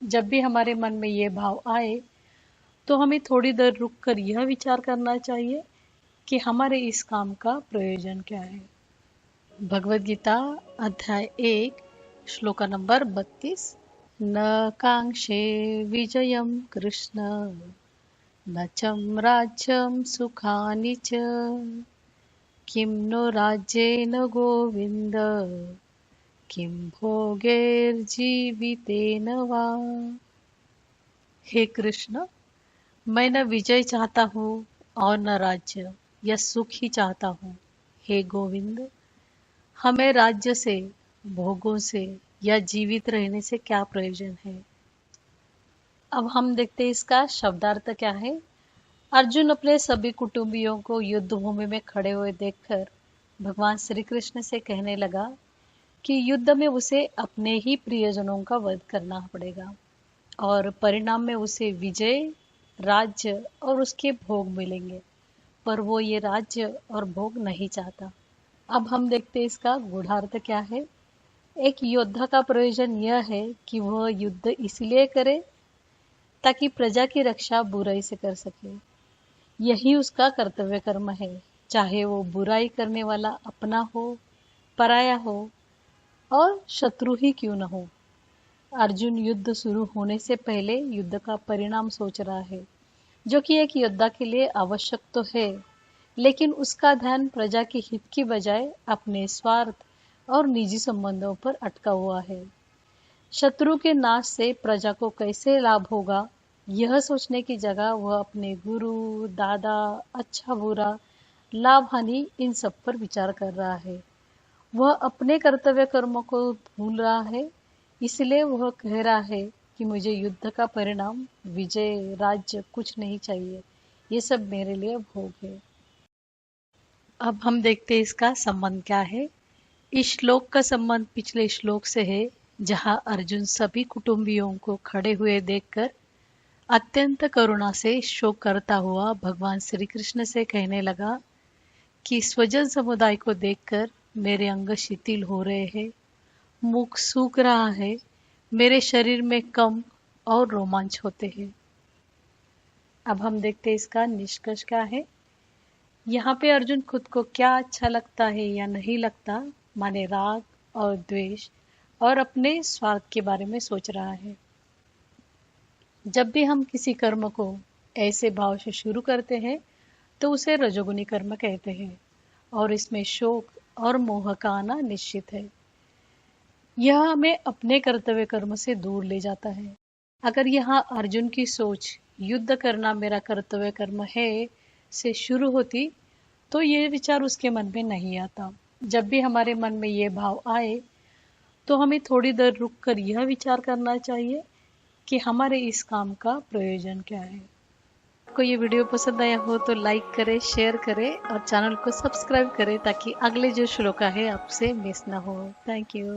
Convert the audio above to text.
जब भी हमारे मन में ये भाव आए तो हमें थोड़ी देर रुक कर यह विचार करना चाहिए कि हमारे इस काम का प्रयोजन क्या है। भगवद गीता अध्याय 1 श्लोका नंबर 32। न कांक्षे विजयम कृष्ण न चं राज्यं सुखानि च किं नो राज्येन गोविंद किं भोगैर्जीवितेन वा। हे कृष्ण, मैं न विजय चाहता हूँ और न राज्य या सुख ही चाहता हूँ। हे गोविंद, हमें राज्य से, भोगों से या जीवित रहने से क्या प्रयोजन है। अब हम देखते हैं इसका शब्दार्थ क्या है। अर्जुन अपने सभी कुटुंबियों को युद्ध भूमि में खड़े हुए देखकर भगवान श्री कृष्ण से कहने लगा कि युद्ध में उसे अपने ही प्रियजनों का वध करना पड़ेगा और परिणाम में उसे विजय, राज्य और उसके भोग मिलेंगे, पर वो ये राज्य और भोग नहीं चाहता। अब हम देखते हैं इसका गूढ़ार्थ क्या है। एक योद्धा का प्रयोजन यह है कि वह युद्ध इसलिए करे ताकि प्रजा की रक्षा बुराई से कर सके। यही उसका कर्तव्य कर्म है, चाहे वो बुराई करने वाला अपना हो, पराया हो और शत्रु ही क्यों न हो। अर्जुन युद्ध शुरू होने से पहले युद्ध का परिणाम सोच रहा है, जो कि एक योद्धा के लिए आवश्यक तो है, लेकिन उसका ध्यान प्रजा के हित की बजाय अपने स्वार्थ और निजी संबंधों पर अटका हुआ है। शत्रु के नाश से प्रजा को कैसे लाभ होगा, यह सोचने की जगह वह अपने गुरु, दादा, अच्छा बुरा, लाभ हानि इन सब पर विचार कर रहा है। वह अपने कर्तव्य कर्मों को भूल रहा है, इसलिए वह कह रहा है कि मुझे युद्ध का परिणाम, विजय, राज्य कुछ नहीं चाहिए, ये सब मेरे लिए भोग है। अब हम देखते हैं इसका संबंध क्या है। इस श्लोक का संबंध पिछले श्लोक से है, जहां अर्जुन सभी कुटुंबियों को खड़े हुए देखकर अत्यंत करुणा से शोक करता हुआ भगवान श्री कृष्ण से कहने लगा कि स्वजन समुदाय को देखकर मेरे अंग शिथिल हो रहे हैं, मुख सूख रहा है, मेरे शरीर में कंप और रोमांच होते हैं। अब हम देखते हैं इसका निष्कर्ष क्या है। यहाँ पे अर्जुन खुद को क्या अच्छा लगता है या नहीं लगता, माने राग और द्वेष और अपने स्वार्थ के बारे में सोच रहा है। जब भी हम किसी कर्म को ऐसे भाव से शुरू करते हैं तो उसे रजोगुनी कर्म कहते हैं और इसमें शोक और मोह का आना निश्चित है। यह हमें अपने कर्तव्य कर्म से दूर ले जाता है। अगर यहाँ अर्जुन की सोच युद्ध करना मेरा कर्तव्य कर्म है से शुरू होती तो ये विचार उसके मन में नहीं आता। जब भी हमारे मन में ये भाव आए तो हमें थोड़ी देर रुक कर यह विचार करना चाहिए कि हमारे इस काम का प्रयोजन क्या है। आपको ये वीडियो पसंद आया हो तो लाइक करें, शेयर करें और चैनल को सब्सक्राइब करें ताकि अगले जो श्लोक है आपसे मिस ना हो। Thank you.